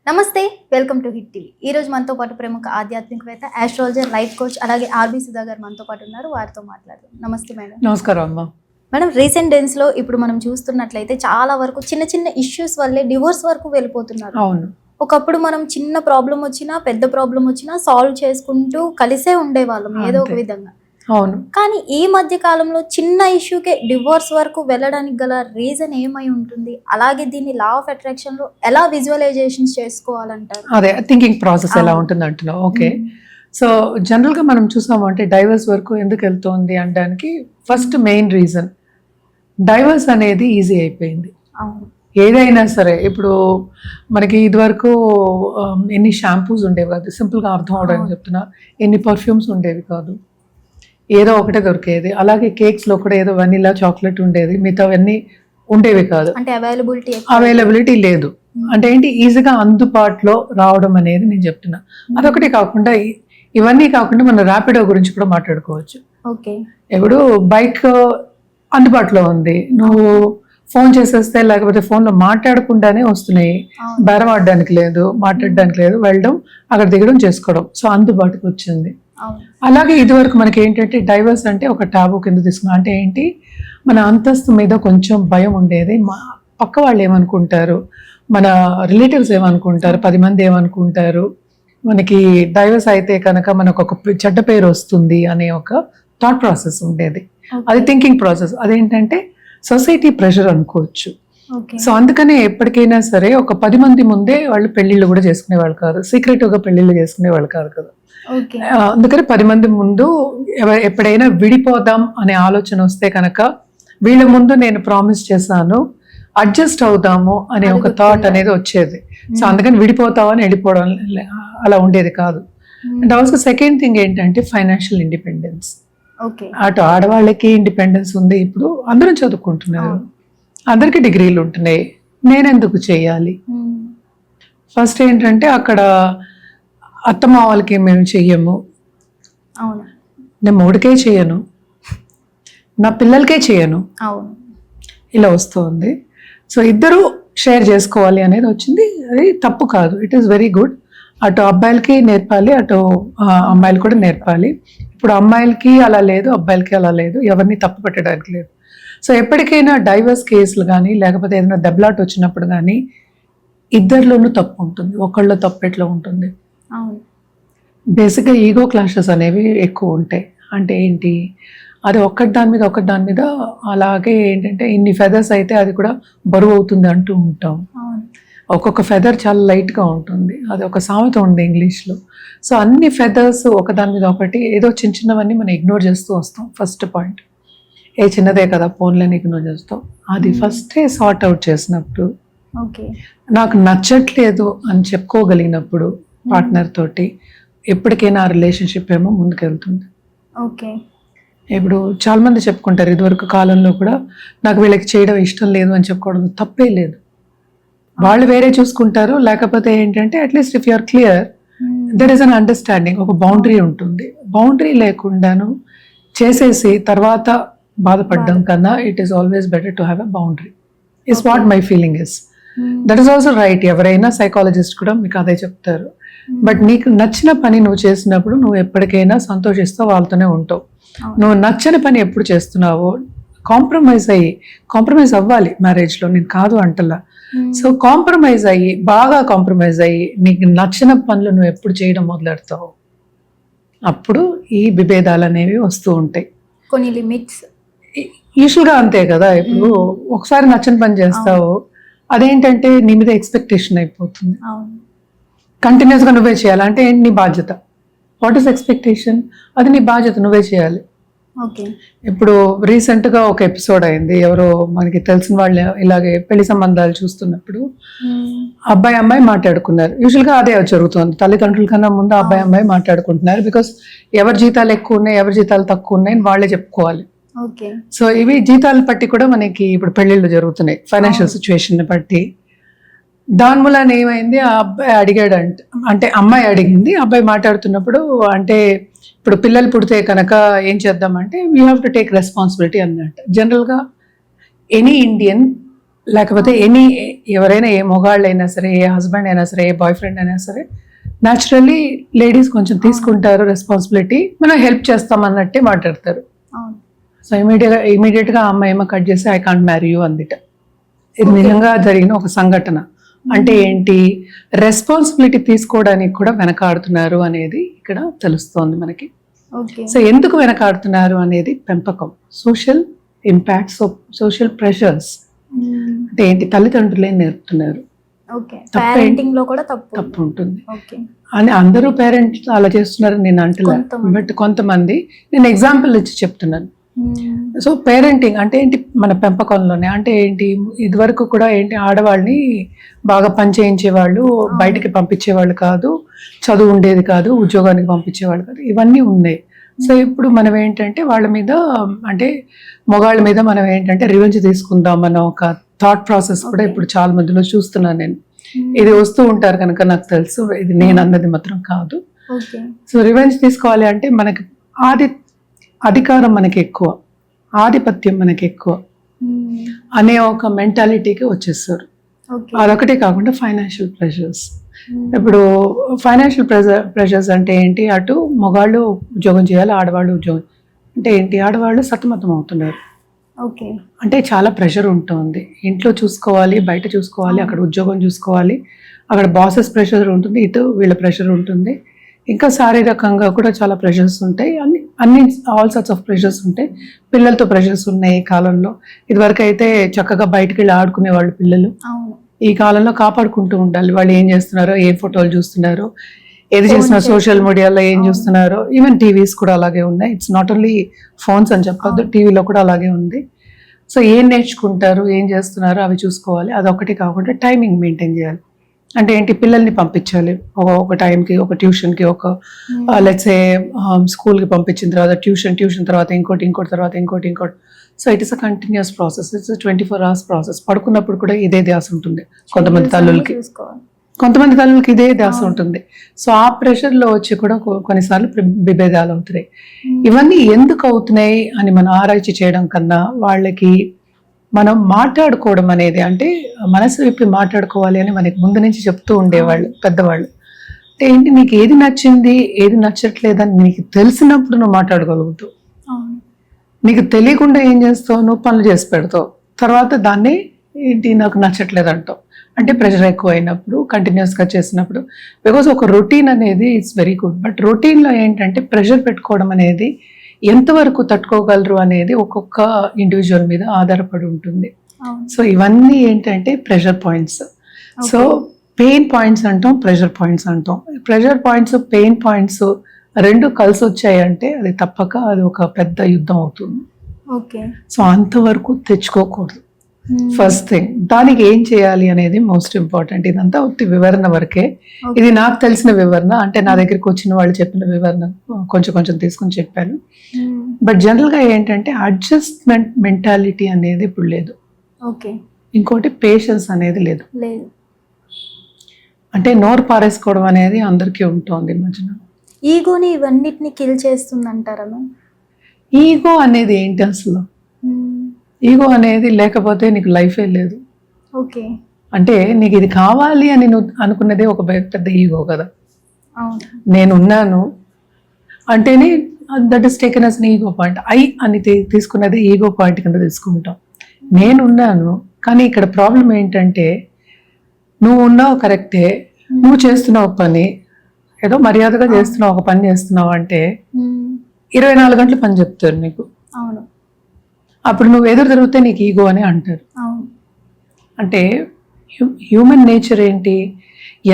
నమస్తే, welcome to hit TV. ఈ రోజు మనతో పాటు ప్రముఖ ఆధ్యాత్మికవేత్త, ఆస్ట్రాలజర్, లైఫ్ కోచ్, అలాగే ఆర్బీ సుధా గారు మనతో పాటు ఉన్నారు. వారితో మాట్లాడదాం. నమస్తే మేడం. నమస్కారం అమ్మా. మేడం, రీసెంట్ డేస్ లో ఇప్పుడు మనం చూస్తున్నట్లయితే చాలా వరకు చిన్న చిన్న ఇష్యూస్ వల్లే డివోర్స్ వరకు వెళ్ళిపోతున్నారు. అవును. ఒకప్పుడు మనం చిన్న ప్రాబ్లం వచ్చినా పెద్ద ప్రాబ్లం వచ్చినా సాల్వ్ చేసుకుంటూ కలిసే ఉండేవాళ్ళం ఏదో ఒక విధంగా. అవును. కానీ ఈ మధ్య కాలంలో చిన్న ఇష్యూకే డివోర్స్ వరకు వెళ్ళడానికి గల రీజన్ ఏమై ఉంటుంది? అలాగే దీన్ని లా ఆఫ్ అట్రాక్షన్ లో ఎలా విజువలైజేషన్ చేసుకోవాలంటారు? అదే థింకింగ్ ప్రాసెస్ ఎలా ఉంటుంది అంటున్నావు. ఓకే. సో జనరల్ గా మనం చూసాము అంటే డైవర్స్ వరకు ఎందుకు వెళ్తోంది అనడానికి ఫస్ట్ మెయిన్ రీజన్ డైవర్స్ అనేది ఈజీ అయిపోయింది. ఏదైనా సరే ఇప్పుడు మనకి ఇదివరకు ఎన్ని షాంపూస్ ఉండేవి కాదు, సింపుల్గా అర్థం అవడానికి చెప్తున్నా, ఎన్ని పర్ఫ్యూమ్స్ ఉండేవి కాదు, ఏదో ఒకటే దొరికేది. అలాగే కేక్స్లో కూడా ఏదో వనీలా చాక్లెట్ ఉండేది, మిగతావన్నీ ఉండేవి కాదు. అంటే అవైలబిలిటీ లేదు. అంటే ఏంటి, ఈజీగా అందుబాటులో రావడం అనేది నేను చెప్తున్నా. అదొకటి కాకుండా ఇవన్నీ కాకుండా మనం ర్యాపిడో గురించి కూడా మాట్లాడుకోవచ్చు. ఓకే. ఇప్పుడు బైక్ అందుబాటులో ఉంది, నువ్వు ఫోన్ చేసేస్తే లేకపోతే ఫోన్లో మాట్లాడకుండానే వస్తున్నాయి, బేరం ఆడడానికి లేదు, మాట్లాడడానికి లేదు, వెళ్ళడం అక్కడ దిగడం చేసుకోవడం. సో అందుబాటుకు వచ్చింది. అలాగే ఇదివరకు మనకి ఏంటంటే డైవర్స్ అంటే ఒక టాబు కింద తీసుకున్నాం. అంటే ఏంటి, మన అంతస్తు మీద కొంచెం భయం ఉండేది. పక్క వాళ్ళు ఏమనుకుంటారు, మన రిలేటివ్స్ ఏమనుకుంటారు, 10 మంది ఏమనుకుంటారు, మనకి డైవర్స్ అయితే కనుక మనకు ఒక చెడ్డ పేరు వస్తుంది అనే ఒక థాట్ ప్రాసెస్ ఉండేది. అది థింకింగ్ ప్రాసెస్. అదేంటంటే సొసైటీ ప్రెషర్ అనుకోవచ్చు. సో అందుకనే ఎప్పటికైనా సరే ఒక 10 మంది ముందే వాళ్ళు పెళ్లిళ్ళు కూడా చేసుకునేవాళ్ళు కాదు, సీక్రెటివ్గా పెళ్లిళ్ళు చేసుకునేవాళ్ళు కాదు కదా. అందుకని 10 మంది ముందు ఎప్పుడైనా విడిపోదాం అనే ఆలోచన వస్తే కనుక వీళ్ళ ముందు నేను ప్రామిస్ చేశాను, అడ్జస్ట్ అవుదాము అనే ఒక థాట్ అనేది వచ్చేది. సో అందుకని విడిపోతామని వెళ్ళిపోవడం అలా ఉండేది కాదు. అండ్ ఆల్సో సెకండ్ థింగ్ ఏంటంటే ఫైనాన్షియల్ ఇండిపెండెన్స్. అటు ఆడవాళ్ళకి ఇండిపెండెన్స్ ఉంది. ఇప్పుడు అందరం చదువుకుంటున్నారు, అందరికి డిగ్రీలు ఉంటున్నాయి, నేనెందుకు చేయాలి? ఫస్ట్ ఏంటంటే అక్కడ అత్తమ్మ వాళ్ళకి మేము చెయ్యము, నేను మూడికే చేయను, నా పిల్లలకే చేయను, ఇలా వస్తుంది. సో ఇద్దరు షేర్ చేసుకోవాలి అనేది వచ్చింది. అది తప్పు కాదు, ఇట్ ఈస్ వెరీ గుడ్. అటు అబ్బాయిలకి నేర్పాలి, అటు అమ్మాయిలు కూడా నేర్పాలి. ఇప్పుడు అమ్మాయిలకి అలా లేదు, అబ్బాయిలకి అలా లేదు, ఎవరిని తప్పు పెట్టడానికి లేదు. సో ఎప్పటికైనా డైవర్స్ కేసులు కానీ లేకపోతే ఏదైనా దెబ్బలాట వచ్చినప్పుడు కానీ ఇద్దరిలోనూ తప్పు ఉంటుంది, ఒకళ్ళ తప్పు ఎట్లా ఉంటుంది. బేసిక్గా ఈగో క్లాషెస్ అనేవి ఎక్కువ ఉంటాయి. అంటే ఏంటి, అది ఒకటి దాని మీద అలాగే ఏంటంటే ఇన్ని ఫెదర్స్ అయితే అది కూడా బరువు అవుతుంది అంటూ ఉంటాం. ఒక్కొక్క ఫెదర్ చాలా లైట్గా ఉంటుంది, అది ఒక సామెత ఉంది ఇంగ్లీష్లో. సో అన్ని ఫెదర్స్ ఒకదాని మీద ఒకటి ఏదో చిన్న చిన్నవన్నీ మనం ఇగ్నోర్ చేస్తూ వస్తాం. ఫస్ట్ పాయింట్, ఏ చిన్నదే కదా ఫోన్లని ఇగ్నోర్ చేస్తాం. అది ఫస్టే సార్ట్ అవుట్ చేసినప్పుడు, నాకు నచ్చట్లేదు అని చెప్పుకోగలిగినప్పుడు పార్ట్నర్ తోటి ఎప్పటికైనా ఆ రిలేషన్షిప్ ఏమో ముందుకెళ్తుంది. ఇప్పుడు చాలా మంది చెప్పుకుంటారు, ఇదివరకు కాలంలో కూడా నాకు వీళ్ళకి చేయడం ఇష్టం లేదు అని చెప్పుకోవడం తప్పే లేదు. వాళ్ళు వేరే చూసుకుంటారు, లేకపోతే ఏంటంటే at least if you're clear there is an understanding, ఒక బౌండరీ ఉంటుంది. బౌండరీ లేకుండాను చేసేసి తర్వాత బాధపడడం కన్నా it is always better to have a boundary is what my feeling is. That is also right. ఎవరైనా సైకాలజిస్ట్ కూడా మీకు అదే చెప్తారు. బట్ నీకు నచ్చిన పని నువ్వు చేసినప్పుడు నువ్వు ఎప్పటికైనా సంతోషిస్తూ వాళ్ళతోనే ఉంటావు. నువ్వు నచ్చని పని ఎప్పుడు చేస్తున్నావో కాంప్రమైజ్ అవ్వాలి మ్యారేజ్లో, నేను కాదు అంటలా. సో బాగా కాంప్రమైజ్ అయ్యి నీకు నచ్చిన పనులు నువ్వు ఎప్పుడు చేయడం మొదలెడతావు, అప్పుడు ఈ విభేదాలు అనేవి వస్తూ ఉంటాయి. కొన్ని లిమిట్స్ యూజువల్గా అంతే కదా. ఇప్పుడు ఒకసారి నచ్చని పని చేస్తావు, అదేంటంటే నీ మీద ఎక్స్పెక్టేషన్ అయిపోతుంది, కంటిన్యూస్గా నువ్వే చేయాలి. అంటే ఏంటి, నీ బాధ్యత. What is expectation? అది నీ బాధ్యత, నువ్వే చేయాలి. ఇప్పుడు రీసెంట్గా ఒక ఎపిసోడ్ అయింది, ఎవరో మనకి తెలిసిన వాళ్ళు ఇలాగే పెళ్లి సంబంధాలు చూస్తున్నప్పుడు అబ్బాయి అమ్మాయి మాట్లాడుకున్నారు. యూజువల్గా అదే జరుగుతుంది, తల్లిదండ్రుల కన్నా ముందు అబ్బాయి అమ్మాయి మాట్లాడుకుంటున్నారు. బికాస్ ఎవరి జీతాలు ఎక్కువ ఉన్నాయి, ఎవరి జీతాలు తక్కువ ఉన్నాయని వాళ్ళే చెప్పుకోవాలి. సో ఇవి జీతాలు బట్టి కూడా మనకి ఇప్పుడు పెళ్లిళ్ళు జరుగుతున్నాయి, ఫైనాన్షియల్ సిచ్యువేషన్ బట్టి. దాని మూలన ఏమైంది, ఆ అబ్బాయి అడిగాడు, అంటే అమ్మాయి అడిగింది, అబ్బాయి మాట్లాడుతున్నప్పుడు అంటే ఇప్పుడు పిల్లలు పుడితే కనుక ఏం చేద్దామంటే we have to take responsibility అన్నట్టు. జనరల్గా ఎనీ ఇండియన్ లేకపోతే ఎవరైనా ఏ మొగాళ్ళైనా సరే, ఏ హస్బెండ్ అయినా సరే, ఏ బాయ్ ఫ్రెండ్ అయినా సరే, న్యాచురల్లీ లేడీస్ కొంచెం తీసుకుంటారు రెస్పాన్సిబిలిటీ, మనం హెల్ప్ చేస్తాం అన్నట్టే మాట్లాడతారు. అవును. సో ఇమీడియట్గా ఆ అమ్మాయి ఏమో కట్ చేసి ఐ కాంట్ మ్యారీ యూ అందిట. ఇది నిజంగా జరిగిన ఒక సంఘటన. అంటే ఏంటి, రెస్పాన్సిబిలిటీ తీసుకోవడానికి కూడా వెనకాడుతున్నారు అనేది ఇక్కడ తెలుస్తోంది మనకి. ఓకే. సో ఎందుకు వెనకాడుతున్నారు అనేది పెంపకం, సోషల్ ఇంపాక్ట్స్, సోషల్ ప్రెషర్స్. అంటే ఏంటి, తల్లిదండ్రులే నేర్పుతున్నారు. ఓకే. పేరెంటింగ్ లో కూడా తప్పు ఉంటుంది ఓకే. అని అందరూ పేరెంట్స్ అలా చేస్తున్నారని నేను అంటలే, బట్ కొంతమంది, నేను ఎగ్జాంపుల్ ఇచ్చి చెప్తున్నాను. సో పేరెంటింగ్ అంటే ఏంటి, మన పెంపకంలోనే అంటే ఏంటి, ఇదివరకు కూడా ఏంటి, ఆడవాళ్ళని బాగా పని చేయించేవాళ్ళు, బయటికి పంపించేవాళ్ళు కాదు, చదువు ఉండేది కాదు, ఉద్యోగానికి పంపించేవాళ్ళు కాదు, ఇవన్నీ ఉన్నాయి. సో ఇప్పుడు మనం ఏంటంటే వాళ్ళ మీద, అంటే మొగాళ్ళ మీద మనం ఏంటంటే రివెంజ్ తీసుకుందాం అన్న ఒక థాట్ ప్రాసెస్ కూడా ఇప్పుడు చాలా మందిలో చూస్తున్నాను నేను. ఇది వస్తూ ఉంటారు కనుక నాకు తెలుసు, ఇది నేను అన్నది మాత్రం కాదు. సో రివెంజ్ తీసుకోవాలి అంటే మనకి అధికారం మనకి ఎక్కువ, ఆధిపత్యం మనకి ఎక్కువ అనే ఒక మెంటాలిటీకి వచ్చేస్తారు. అదొకటే కాకుండా ఫైనాన్షియల్ ప్రెషర్స్. ఇప్పుడు ఫైనాన్షియల్ ప్రెషర్స్ అంటే ఏంటి, అటు మగాళ్ళు ఉద్యోగం చేయాలి, ఆడవాళ్ళు ఉద్యోగం అంటే ఏంటి, ఆడవాళ్ళు సతమతం అవుతున్నారు. ఓకే. అంటే చాలా ప్రెషర్ ఉంటుంది, ఇంట్లో చూసుకోవాలి, బయట చూసుకోవాలి, అక్కడ ఉద్యోగం చూసుకోవాలి, అక్కడ బాసెస్ ప్రెషర్ ఉంటుంది, ఇటు వీళ్ళ ప్రెషర్ ఉంటుంది, ఇంకా శారీరకంగా కూడా చాలా ప్రెషర్స్ ఉంటాయి, అన్ని ఆల్ సార్ట్స్ ఆఫ్ ప్రెషర్స్ ఉంటాయి. పిల్లలతో ప్రెషర్స్ ఉన్నాయి ఈ కాలంలో. ఇదివరకు అయితే చక్కగా బయటకు వెళ్ళి ఆడుకునే వాళ్ళు పిల్లలు, ఈ కాలంలో కాపాడుకుంటూ ఉండాలి. వాళ్ళు ఏం చేస్తున్నారో, ఏ ఫోటోలు చూస్తున్నారో, ఏది చేసిన సోషల్ మీడియాలో ఏం చూస్తున్నారో, ఈవెన్ టీవీస్ కూడా అలాగే ఉన్నాయి. ఇట్స్ నాట్ ఓన్లీ ఫోన్స్ అని చెప్పొద్దు, టీవీలో కూడా అలాగే ఉంది. సో ఏం నేర్చుకుంటారు, ఏం చేస్తున్నారు అవి చూసుకోవాలి. అదొకటి కాకుండా టైమింగ్ మెయింటైన్ చేయాలి. అంటే ఏంటి, పిల్లల్ని పంపించాలి ఒక టైంకి, ఒక ట్యూషన్కి, ఒక లెట్సే స్కూల్కి పంపించిన తర్వాత ట్యూషన్ తర్వాత ఇంకోటి తర్వాత ఇంకోటి. So it is a continuous process, it's 24 hours process. పడుకున్నప్పుడు కూడా ఇదే ధ్యాస ఉంటుంది కొంతమంది తల్లులకి ఇదే ధ్యాస ఉంటుంది. సో ఆ ప్రెషర్లో వచ్చి కూడా కొన్నిసార్లు విభేదాలు అవుతున్నాయి. ఇవన్నీ ఎందుకు అవుతున్నాయి అని మనం ఆరాய்ச்சி చేయడం కన్నా, వాళ్ళకి మనం మాట్లాడుకోవడం అనేది, అంటే మనసు విప్పి మాట్లాడుకోవాలి అని మనకి ముందు నుంచి చెప్తూ ఉండేవాళ్ళు పెద్దవాళ్ళు. అంటే ఏంటి, నీకు ఏది నచ్చింది, ఏది నచ్చట్లేదని నీకు తెలిసినప్పుడు నువ్వు మాట్లాడగలుగుతావు. నీకు తెలియకుండా ఏం చేస్తావు, నువ్వు పనులు చేసి పెడతావు, తర్వాత దాన్ని ఏంటి నాకు నచ్చట్లేదు అంటావు. అంటే ప్రెషర్ ఎక్కువ అయినప్పుడు, కంటిన్యూస్గా చేసినప్పుడు, బికాజ్ ఒక రొటీన్ అనేది ఇట్స్ వెరీ గుడ్, బట్ రొటీన్లో ఏంటంటే ప్రెషర్ పెట్టుకోవడం అనేది ఎంతవరకు తట్టుకోగలరు అనేది ఒక్కొక్క ఇండివిజువల్ మీద ఆధారపడి ఉంటుంది. సో ఇవన్నీ ఏంటంటే pressure points. So pain points అంటాం, ప్రెషర్ పాయింట్స్ అంటాం. ప్రెషర్ పాయింట్స్, పెయిన్ పాయింట్స్ రెండు కలిసి వచ్చాయంటే అది తప్పక అది ఒక పెద్ద యుద్ధం అవుతుంది. సో అంతవరకు తెచ్చుకోకూడదు. ఫస్ట్ థింగ్, దానికి ఏం చేయాలి అనేది మోస్ట్ ఇంపార్టెంట్. ఇదంతా ఉత్తి వివరణ వరకే, ఇది నాకు తెలిసిన వివరణ, అంటే నా దగ్గరికి వచ్చిన వాళ్ళు చెప్పిన వివరణ కొంచెం తీసుకొని చెప్పాను. బట్ జనరల్ గా ఏంటంటే అడ్జస్ట్మెంట్ మెంటాలిటీ అనేది ఇప్పుడు లేదు. ఇంకోటి పేషెన్స్ అనేది లేదు. అంటే నోరు పారేసుకోవడం అనేది అందరికీ ఉంటుంది మధ్యన. ఈగోని ఇవన్నిటిని కిల్ చేస్తుందంటారా? ఈగో అనేది ఏంటి అసలు? ఈగో అనేది లేకపోతే నీకు లైఫే లేదు. అంటే నీకు ఇది కావాలి అని నువ్వు అనుకున్నదే ఒక పెద్ద ఈగో కదా. నేనున్నాను అంటేనే that is taken as ego point. అని తీసుకున్నదే ఈగో పాయింట్ కింద తీసుకుంటాం. నేనున్నాను, కానీ ఇక్కడ ప్రాబ్లం ఏంటంటే నువ్వు ఉన్నావు కరెక్టే, నువ్వు చేస్తున్నావు పని, ఏదో మర్యాదగా చేస్తున్నావు, ఒక పని చేస్తున్నావు అంటే 24 గంటలు పని చెప్తారు నీకు. అప్పుడు నువ్వు ఎదురు తిరిగితే నీకు ఈగో అని అంటారు. అంటే హ్యూమన్ నేచర్ ఏంటి,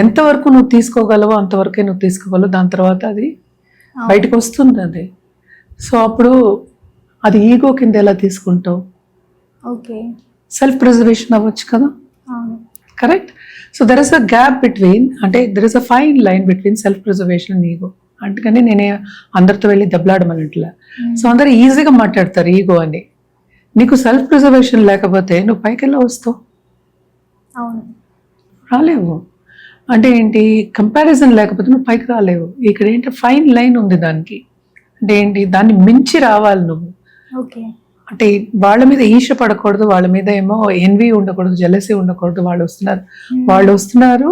ఎంతవరకు నువ్వు తీసుకోగలవో అంతవరకే నువ్వు తీసుకోగలవు, దాని తర్వాత అది బయటకు వస్తుంది అది. సో అప్పుడు అది ఈగో కింద ఎలా తీసుకుంటావు? సెల్ఫ్ ప్రిజర్వేషన్ అవ్వచ్చు కదా, correct? So there is a gap between, అంటే there is a fine line between self preservation and ego. అందుకని నేనే అందరితో వెళ్ళి దెబ్బలాడమన్నట్లే. సో అందరూ ఈజీగా మాట్లాడతారు ఈగో అని. నీకు సెల్ఫ్ ప్రిజర్వేషన్ లేకపోతే నువ్వు పైకి ఎలా వస్తావు? రాలేవు. అంటే ఏంటి, కంపారిజన్ లేకపోతే నువ్వు పైకి రాలేవు. ఇక్కడ ఏంటి, ఫైన్ లైన్ ఉంది దానికి. అంటే ఏంటి, దాన్ని మించి రావాలి నువ్వు. అంటే వాళ్ళ మీద ఈర్ష్య పడకూడదు, వాళ్ళ మీద ఏమో ఎన్వి ఉండకూడదు, జెలసీ ఉండకూడదు. వాళ్ళు వస్తున్నారు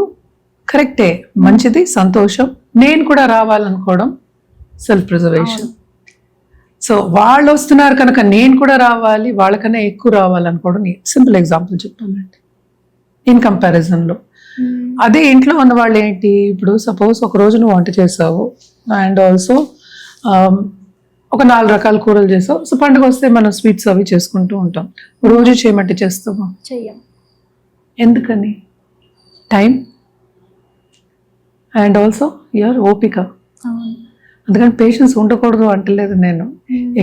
కరెక్టే, మంచిది, సంతోషం. నేను కూడా రావాలనుకోవడం సెల్ఫ్ ప్రిజర్వేషన్. సో వాళ్ళు వస్తున్నారు కనుక నేను కూడా రావాలి, వాళ్ళకన్నా ఎక్కువ రావాలనుకోవడం. సింపుల్ ఎగ్జాంపుల్ చెప్పాలంటే ఇన్ కంపారిజన్లో. అదే ఇంట్లో ఉన్న వాళ్ళు ఏంటి, ఇప్పుడు సపోజ్ ఒక రోజు నువ్వు వంట చేసావు అండ్ ఆల్సో ఒక 4 రకాల కూరలు చేసావు. సో పండుగ వస్తే మనం స్వీట్స్ అవి చేసుకుంటూ ఉంటాం. రోజు చేయమంటే చేస్తావా? చెయ్యం. ఎందుకని? టైం అండ్ ఆల్సో యువర్ ఓపిక. అందుకని పేషెన్స్ ఉండకూడదు అంటలేదు నేను,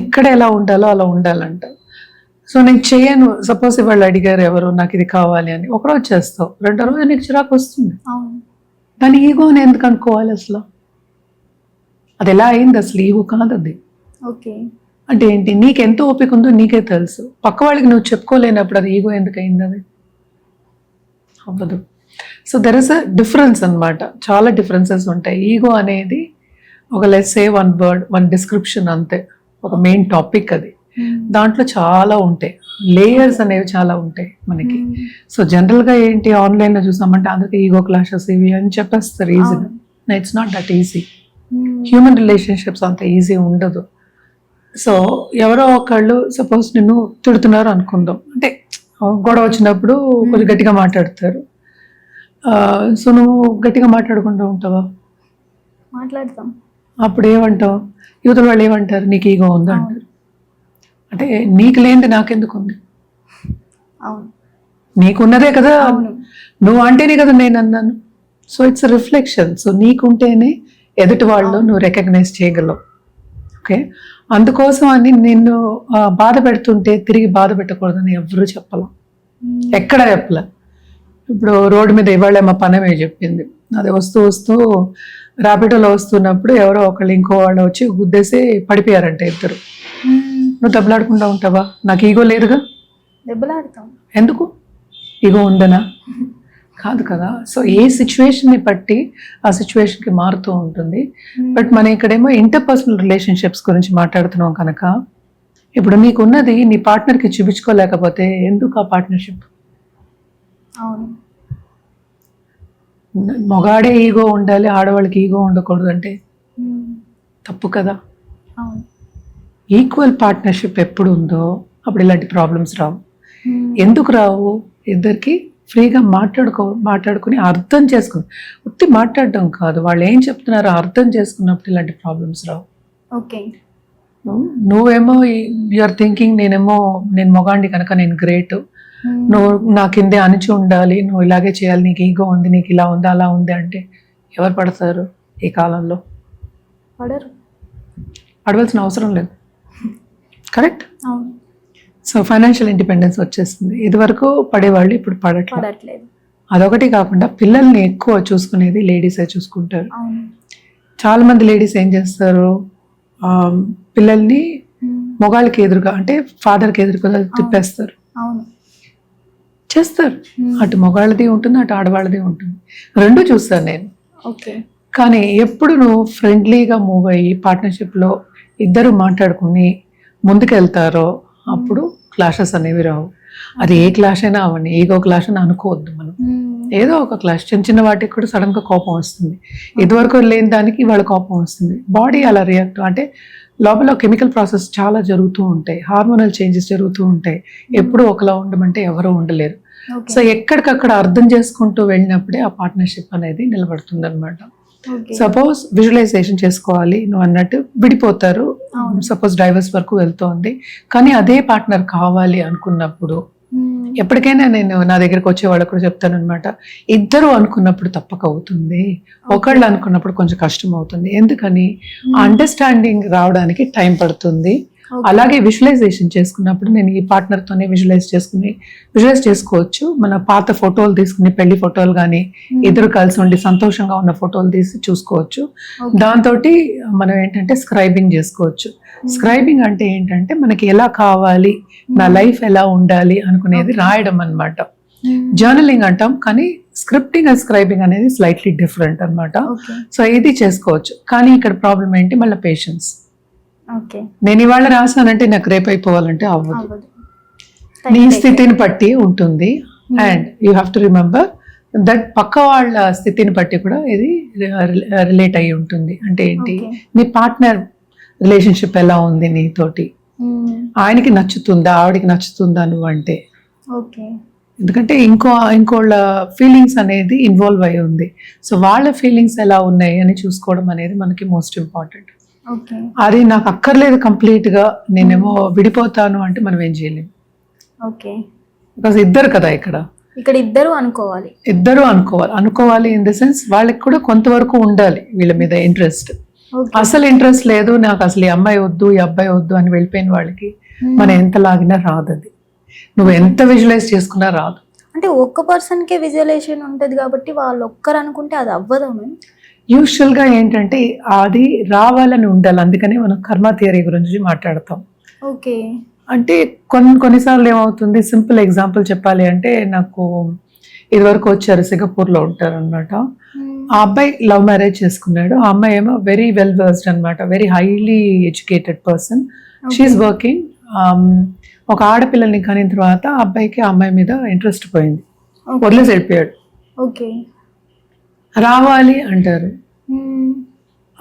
ఎక్కడ ఎలా ఉండాలో అలా ఉండాలంట. సో నేను చేయను, సపోజ్ ఇవాళ అడిగారు ఎవరు నాకు ఇది కావాలి అని, ఒకరోజు చేస్తావు, 2వ రోజు నీకు చిరాకు వస్తుంది. దాని ఈగో అని ఎందుకు అనుకోవాలి అసలు? అది ఎలా అయింది అసలు? ఈగో కాదు అది. ఓకే. అంటే ఏంటి, నీకు ఎంత ఓపిక ఉందో నీకే తెలుసు. పక్క వాళ్ళకి నువ్వు చెప్పుకోలేనప్పుడు అది ఈగో ఎందుకు అయింది? అది అవ్వదు. So there is a difference అన్నమాట. చాలా డిఫరెన్సెస్ ఉంటాయి. ఈగో అనేది ఒక లెట్స్ సే 1 వర్డ్ 1 డిస్క్రిప్షన్ అంతే, ఒక మెయిన్ టాపిక్ అది. దాంట్లో చాలా ఉంటాయి, లేయర్స్ అనేవి చాలా ఉంటాయి మనకి. సో జనరల్గా ఏంటి, ఆన్లైన్లో చూసామంటే అందరికి ఈగో క్లాషెస్ ఇవి అని చెప్పేస్తారు ఈజీగా. It's not that easy. Human relationships అంత ఈజీ ఉండదు. సో ఎవరో ఒకళ్ళు సపోజ్ నిన్ను తిడుతున్నారు అనుకుందాం, అంటే గొడవ వచ్చినప్పుడు కొంచెం గట్టిగా మాట్లాడతారు. సో నువ్వు గట్టిగా మాట్లాడకుండా ఉంటావా? మాట్లాడతాం. అప్పుడు ఏమంటావు? యువతల వాళ్ళు ఏమంటారు? నీకు ఈగో ఉందా అంటారు. అంటే నీకు లేనిది నాకెందుకు ఉంది? నీకున్నదే కదా, నువ్వు అంటేనే కదా నేను అన్నాను. So it's reflection. సో నీకుంటేనే ఎదుటి వాళ్ళు నువ్వు రికగ్నైజ్ చేయగలవు. ఓకే, అందుకోసం అని నిన్ను బాధ పెడుతుంటే తిరిగి బాధ పెట్టకూడదని ఎవరు చెప్పలేం, ఎక్కడ చెప్పలే. ఇప్పుడు రోడ్డు మీద ఇవాళ మా పనమే చెప్పింది, అది వస్తూ ర్యాపిడోలో వస్తున్నప్పుడు ఎవరో ఒకళ్ళు ఇంకో వాళ్ళు వచ్చి గుద్దేసి పడిపోయారంట ఇద్దరు. నువ్వు దెబ్బలాడుకుంటా ఉంటావా? నాకు ఈగో లేదుగా. దెబ్బలాడతాం. ఎందుకు? ఈగో ఉందనా? కాదు కదా. సో ఏ సిచ్యువేషన్ని బట్టి ఆ సిచ్యువేషన్కి మారుతూ ఉంటుంది. బట్ మనం ఇక్కడేమో ఇంటర్పర్సనల్ రిలేషన్షిప్స్ గురించి మాట్లాడుతున్నాం కనుక, ఇప్పుడు నీకున్నది నీ పార్ట్నర్కి చూపించుకోలేకపోతే ఎందుకు ఆ పార్ట్నర్షిప్? అవును, మొగాడే ఈగో ఉండాలి, ఆడవాళ్ళకి ఈగో ఉండకూడదు అంటే తప్పు కదా. అవును, ఈక్వల్ పార్ట్నర్షిప్ ఎప్పుడు ఉందో అప్పుడు ఇలాంటి ప్రాబ్లమ్స్ రావు. ఎందుకు రావు? ఇద్దరికి ఫ్రీగా మాట్లాడుకుని అర్థం చేసుకుని, ఉత్తి మాట్లాడడం కాదు, వాళ్ళు ఏం చెప్తున్నారో అర్థం చేసుకున్నప్పుడు ఇలాంటి ప్రాబ్లమ్స్ రావు. ఓకే. నువ్వేమో యూఆర్ థింకింగ్ నేను మొగాండి కనుక నేను గ్రేట్, నువ్వు నా కిందే అణిచి ఉండాలి, నువ్వు ఇలాగే చేయాలి, నీకు ఈగో ఉంది, నీకు ఇలా ఉంది అలా ఉంది అంటే ఎవరు పడతారు ఈ కాలంలో? పడరు. పడవలసిన అవసరం లేదు. కరెక్ట్. అవును. సో ఫైనాన్షియల్ ఇండిపెండెన్స్ వచ్చేస్తుంది. ఇదివరకు పడేవాళ్ళు ఇప్పుడు పడట్లేదు. అదొకటి కాకుండా పిల్లల్ని ఎక్కువ చూసుకునేది లేడీసే చూసుకుంటారు. చాలా మంది లేడీస్ ఏం చేస్తారు, పిల్లల్ని మొగాళ్ళకి ఎదురుగా అంటే ఫాదర్కి ఎదురుగా తిప్పేస్తారు. చేస్తారు. అటు మొగాళ్ళది ఉంటుంది, అటు ఆడవాళ్ళది ఉంటుంది, రెండు చూస్తాను నేను. ఓకే. కానీ ఎప్పుడు నువ్వు ఫ్రెండ్లీగా మూవ్ అయ్యి పార్ట్నర్షిప్లో ఇద్దరు మాట్లాడుకుని ముందుకెళ్తారో అప్పుడు క్లాషెస్ అనేవి రావు. అది ఏ క్లాష్ అయినా అవ్వండి, ఈగో క్లాష్ అని అనుకోవద్దు మనం. ఏదో ఒక క్లాష్, చిన్న వాటికి కూడా సడన్గా కోపం వస్తుంది. ఇదివరకు లేని దానికి వాళ్ళ కోపం వస్తుంది. బాడీ అలా రియాక్ట్, అంటే లోపల కెమికల్ ప్రాసెస్ చాలా జరుగుతూ ఉంటాయి, హార్మోనల్ చేంజెస్ జరుగుతూ ఉంటాయి. ఎప్పుడు ఒకలా ఉండమంటే ఎవరూ ఉండలేరు. సో ఎక్కడికక్కడ అర్థం చేసుకుంటూ వెళ్ళినప్పుడే ఆ పార్ట్నర్షిప్ అనేది నిలబడుతుంది అనమాట. సపోజ్ విజువలైజేషన్ చేసుకోవాలి, నువ్వు అన్నట్టు విడిపోతారు, సపోజ్ డైవర్స్ వరకు వెళ్తోంది, కానీ అదే పార్ట్నర్ కావాలి అనుకున్నప్పుడు ఎప్పటికైనా నేను నా దగ్గరకు వచ్చే వాళ్ళకు కూడా చెప్తాను అనమాట, ఇద్దరు అనుకున్నప్పుడు తప్పక అవుతుంది, ఒకళ్ళు అనుకున్నప్పుడు కొంచెం కష్టం అవుతుంది. ఎందుకని? అండర్స్టాండింగ్ రావడానికి టైం పడుతుంది. అలాగే విజువలైజేషన్ చేసుకున్నప్పుడు నేను ఈ పార్ట్నర్తోనే విజువలైజ్ చేసుకోవచ్చు. మన పాత ఫోటోలు తీసుకుని, పెళ్లి ఫోటోలు కానీ ఇద్దరు కలిసి ఉండి సంతోషంగా ఉన్న ఫోటోలు తీసి చూసుకోవచ్చు. దాంతో మనం ఏంటంటే స్క్రైబింగ్ చేసుకోవచ్చు. స్క్రైబింగ్ అంటే ఏంటంటే మనకి ఎలా కావాలి, నా లైఫ్ ఎలా ఉండాలి అనుకునేది రాయడం అన్నమాట. జర్నలింగ్ అంటాం, కానీ స్క్రిప్టింగ్ అండ్ స్క్రైబింగ్ అనేది స్లైట్లీ డిఫరెంట్ అన్నమాట. సో ఇది చేసుకోవచ్చు. కానీ ఇక్కడ ప్రాబ్లం ఏంటి, మళ్ళీ పేషెన్స్. ఓకే. నేను ఇవాళ రాసానంటే నాకు రేపు అయిపోవాలంటే అవ్వదు. అవ్వదు. నీ స్థితిని బట్టి ఉంటుంది. And you have to remember that పక్క వాళ్ళ స్థితిని బట్టి కూడా ఇది రిలేట్ అయి ఉంటుంది. అంటే ఏంటి, నీ పార్ట్నర్ రిలేషన్షిప్ ఎలా ఉంది నీతోటి, ఆయనకి నచ్చుతుందా ఆవిడికి నచ్చుతుందా నువ్వు అంటే. ఓకే. ఎందుకంటే ఇంకోళ్ళ ఫీలింగ్స్ అనేది ఇన్వాల్వ్ అయి ఉంది. సో వాళ్ళ ఫీలింగ్స్ ఎలా ఉన్నాయి అని చూసుకోవడం అనేది మనకి మోస్ట్ ఇంపార్టెంట్. ఓకే. అది నాకు అక్కర్లేదు కంప్లీట్ గా నేనేమో విడిపోతాను అంటే మనం ఏం చేయలేము. ఓకే. బికాస్ ఇద్దరు కదా ఇక్కడ ఇద్దరు అనుకోవాలి. అనుకోవాలి ఇన్ ద సెన్స్ వాళ్ళకి కూడా కొంతవరకు ఉండాలి వీళ్ళ మీద ఇంట్రెస్ట్. అసలు ఇంట్రెస్ట్ లేదు నాకు, అసలు ఈ అమ్మాయి వద్దు ఈ అబ్బాయి వద్దు అని వెళ్ళిపోయిన వాళ్ళకి మనం ఎంత లాగినా రాదు. అది నువ్వు ఎంత విజువలైజ్ చేసుకున్నా రాదు. అంటే ఒక్క పర్సన్ కే విజువలైజేషన్ ఉంటది కాబట్టి వాళ్ళు ఒక్కరు అనుకుంటే అది అవ్వదు మ్యామ్. యూజువల్ గా ఏంటంటే అది రావాలని ఉండాలి. అందుకనే మనం కర్మ థియరీ గురించి మాట్లాడతాం. ఓకే. అంటే కొన్నిసార్లు ఏమవుతుంది, సింపుల్ ఎగ్జాంపుల్ చెప్పాలి అంటే, నాకు ఇదివరకు వచ్చారు సింగపూర్లో ఉంటారు అనమాట. ఆ అబ్బాయి లవ్ మ్యారేజ్ చేసుకున్నాడు. ఆ అమ్మాయి ఏమో వెరీ వెల్ వర్స్డ్ అనమాట, very highly educated person. She is working. ఒక ఆడపిల్లని కనిన తర్వాత ఆ అబ్బాయికి ఆ అమ్మాయి మీద ఇంట్రెస్ట్ పోయింది, వదిలేసి వెళ్ళిపోయాడు. ఓకే. రావాలి అంటారు,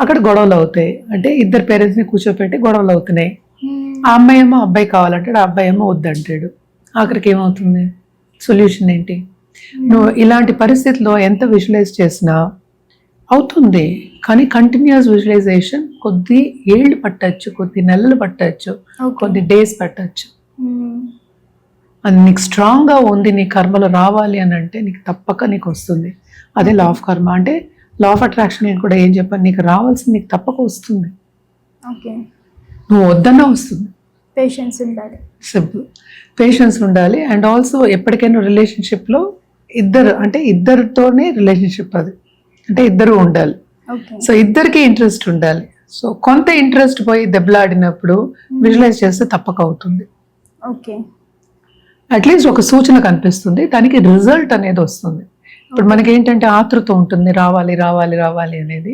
అక్కడ గొడవలు అవుతాయి. అంటే ఇద్దరు పేరెంట్స్ని కూర్చోపెట్టి గొడవలు అవుతున్నాయి. ఆ అమ్మాయి ఏమో అబ్బాయి కావాలంటాడు, ఆ అబ్బాయి ఏమో వద్దంటాడు. ఆఖరికి ఏమవుతుంది, సొల్యూషన్ ఏంటి? నువ్వు ఇలాంటి పరిస్థితిలో ఎంత విజువలైజ్ చేసినా అవుతుంది, కానీ కంటిన్యూస్ విజువలైజేషన్ కొద్ది ఏళ్ళు పట్టచ్చు, కొద్ది నెలలు పట్టచ్చు, కొద్ది డేస్ పట్టచ్చు. అది నీకు స్ట్రాంగ్గా ఉంది, నీ కర్మలో రావాలి అని అంటే నీకు తప్పక నీకు వస్తుంది. అదే లా ఆఫ్ కర్మ. అంటే లా ఆఫ్ అట్రాక్షన్ నేను కూడా ఏం చెప్పాను, నీకు రావాల్సింది నీకు తప్పక వస్తుంది. ఓకే. నువ్వు వద్దన్నా వస్తుంది. పేషెన్స్ ఉండాలి. సింపుల్, పేషెన్స్ ఉండాలి. అండ్ ఆల్సో ఎప్పటికైనా రిలేషన్షిప్లో ఇద్దరితోనే రిలేషన్షిప్ అది, అంటే ఇద్దరు ఉండాలి. సో ఇద్దరికి ఇంట్రెస్ట్ ఉండాలి. సో కొంత ఇంట్రెస్ట్ పోయి దెబ్బలాడినప్పుడు విజువలైజ్ చేస్తే తప్పక అవుతుంది. ఓకే. అట్లీస్ట్ ఒక సూచన కనిపిస్తుంది, దానికి రిజల్ట్ అనేది వస్తుంది. ఇప్పుడు మనకి ఏంటంటే ఆతృత ఉంటుంది, రావాలి రావాలి రావాలి అనేది.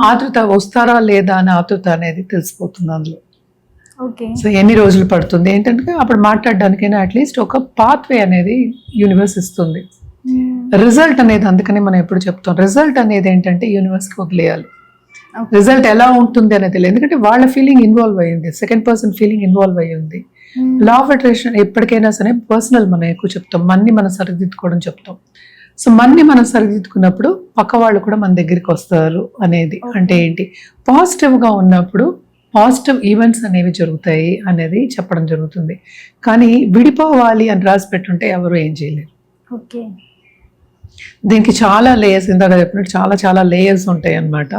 ఆతృత వస్తారా లేదా అని ఆతృత అనేది తెలిసిపోతుంది అందులో. సో ఎన్ని రోజులు పడుతుంది ఏంటంటే అప్పుడు మాట్లాడడానికైనా అట్లీస్ట్ ఒక పాత్వే అనేది యూనివర్స్ ఇస్తుంది. రిజల్ట్ అనేది, అందుకని మనం ఎప్పుడు చెప్తాం, రిజల్ట్ అనేది ఏంటంటే యూనివర్స్కి వదిలేయాలి. రిజల్ట్ ఎలా ఉంటుంది అనేది తెలియదు, ఎందుకంటే వాళ్ళ ఫీలింగ్ ఇన్వాల్వ్ అయ్యింది, సెకండ్ పర్సన్ ఫీలింగ్ ఇన్వాల్వ్ అయ్యి ఉంది. లా ఆఫ్ అట్రాక్షన్ ఎప్పటికైనా సరే పర్సనల్ మనం ఎక్కువ చెప్తాం, మన్ని మనం సరిదిద్దుకోవడం చెప్తాం. సో మన్ని మనం సరిదిద్దుకున్నప్పుడు పక్క వాళ్ళు కూడా మన దగ్గరికి వస్తారు అనేది. అంటే ఏంటి, పాజిటివ్గా ఉన్నప్పుడు పాజిటివ్ ఈవెంట్స్ అనేవి జరుగుతాయి అనేది చెప్పడం జరుగుతుంది. కానీ విడిపోవాలి అని రాసి పెట్టుంటే ఎవరు ఏం చేయలేరు. ఓకే. దీనికి చాలా లేయర్స్, ఇందాక చెప్పినట్టు చాలా చాలా లేయర్స్ ఉంటాయి అన్నమాట.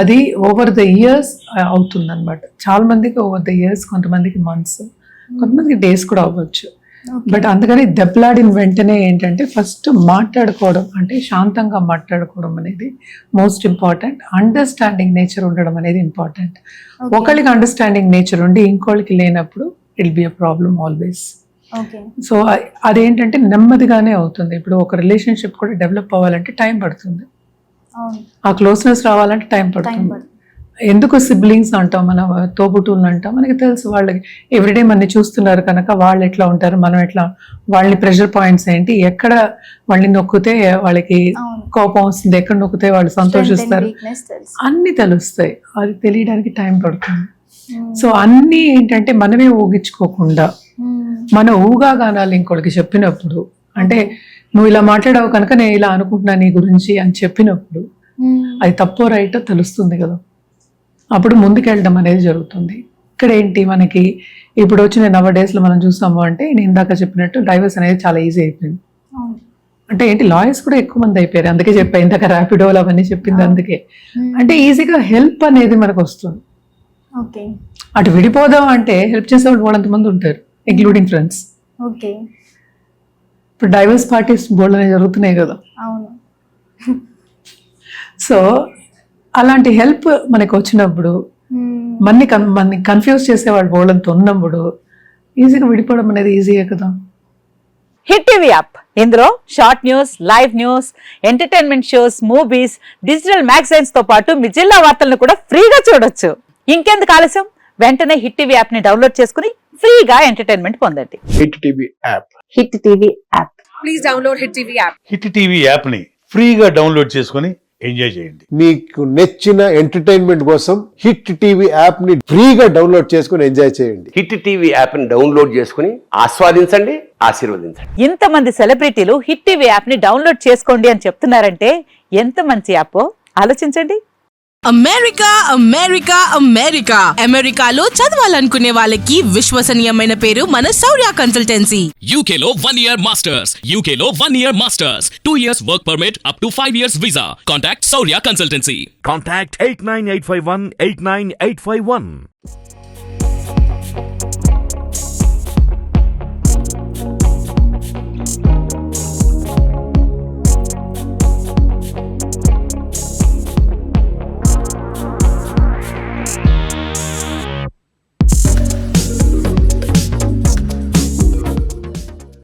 అది ఓవర్ ద ఇయర్స్ అవుతుంది అనమాట. చాలా మందికి ఓవర్ ద ఇయర్స్, కొంతమందికి మంత్స్, కొంతమందికి డేస్ కూడా అవ్వచ్చు. బట్ అందుకని దెబ్బలాడిన వెంటనే ఏంటంటే ఫస్ట్ మాట్లాడుకోవడం, అంటే శాంతంగా మాట్లాడుకోవడం అనేది మోస్ట్ ఇంపార్టెంట్. అండర్స్టాండింగ్ నేచర్ ఉండడం అనేది ఇంపార్టెంట్. ఒకళ్ళకి అండర్స్టాండింగ్ నేచర్ ఉండి ఇంకోళ్ళకి లేనప్పుడు it be a problem always. So అదేంటంటే నెమ్మదిగానే అవుతుంది. ఇప్పుడు ఒక రిలేషన్షిప్ కూడా డెవలప్ అవ్వాలంటే టైం పడుతుంది, ఆ క్లోజ్నెస్ రావాలంటే టైం పడుతుంది. ఎందుకు సిబ్లింగ్స్ అంటాం, మన తోబుట్టువులు అంటాం, మనకి తెలుసు వాళ్ళకి ఎవ్రీడే మనని చూస్తున్నారు కనుక వాళ్ళు ఎట్లా ఉంటారు, మనం ఎట్లా, వాళ్ళని ప్రెషర్ పాయింట్స్ ఏంటి, ఎక్కడ వాళ్ళని నొక్కితే వాళ్ళకి కోపం వస్తుంది, ఎక్కడ నొక్కితే వాళ్ళు సంతోషిస్తారు, అన్ని తెలుస్తాయి. అది తెలియడానికి టైం పడుతుంది. సో అన్నీ ఏంటంటే మనమే ఊగించుకోకుండా మన ఊగాగానాలు ఇంకోటికి చెప్పినప్పుడు, అంటే నువ్వు ఇలా మాట్లాడావు కనుక నేను ఇలా అనుకుంటున్నా నీ గురించి అని చెప్పినప్పుడు అది తప్పో రైటో తెలుస్తుంది కదా, అప్పుడు ముందుకెళ్ళడం అనేది జరుగుతుంది. ఇక్కడ ఏంటి మనకి ఇప్పుడు వచ్చిన నవ డేస్లో మనం చూస్తాము అంటే నేను ఇందాక చెప్పినట్టు డైవర్స్ అనేది చాలా ఈజీ అయిపోయింది. అంటే ఏంటి, లాయర్స్ కూడా ఎక్కువ మంది అయిపోయారు. అందుకే చెప్పా ఇందాక ర్యాపిడోలు అవన్నీ చెప్పింది అందుకే. అంటే ఈజీగా హెల్ప్ అనేది మనకు వస్తుంది. అటు విడిపోదాం అంటే హెల్ప్ చేసేవాళ్ళు బోల్డంత మంది ఉంటారు, ఇంక్లూడింగ్ ఫ్రెండ్స్. ఇప్పుడు డైవర్స్ పార్టీస్ బోల్డ్ అనేవి జరుగుతున్నాయి కదా. సో అలాంటి హెల్ప్ మనకు వచ్చినప్పుడు, మనని కన్ఫ్యూజ్ చేసేవాళ్ళు బోల్డంత ఉన్నప్పుడు ఈజీగా విడిపోవడం అనేది ఈజీయే కదా. హిట్ టీవీ యాప్, ఇందులో short news, live news, entertainment shows, movies, digital magazines తో పాటు మీ జిల్లా వార్తలను కూడా ఫ్రీగా చూడొచ్చు. ఇంకెందుకు ఆలస్యం, వెంటనే హిట్ టీవీ యాప్ ని డౌన్లోడ్ చేసుకుని ఫ్రీగా ఎంటర్టైన్మెంట్ పొందండి. Hit TV app. Hit TV app. Please download Hit TV app. Hit TV యాప్ని ఫ్రీగా డౌన్లోడ్ చేసుకొని ఎంజాయ్ చేయండి. మీకు నచ్చిన ఎంటర్టైన్మెంట్ కోసం హిట్ టీవీ యాప్ ని ఫ్రీగా డౌన్లోడ్ చేసుకుని ఎంజాయ్ చేయండి. హిట్ టీవీ యాప్ ని డౌన్లోడ్ చేసుకుని ఆస్వాదించండి, ఆశీర్వదించండి. ఇంతమంది సెలబ్రిటీలు హిట్ టీవీ యాప్ ని డౌన్లోడ్ చేసుకోండి అని చెప్తున్నారంటే ఎంత మంచి యాప్ ఆలోచించండి. అమెరికా అమెరికా అమెరికా అమెరికాలో చదవాలనుకునే వాళ్ళకి విశ్వసనీయమైన పేరు మన శౌర్య consultancy. UK Law 1 Year Masters. UK Law 1 Year Masters. 2 years work permit up to 5 years visa. Contact Saurya Consultancy. Contact 89851 89851.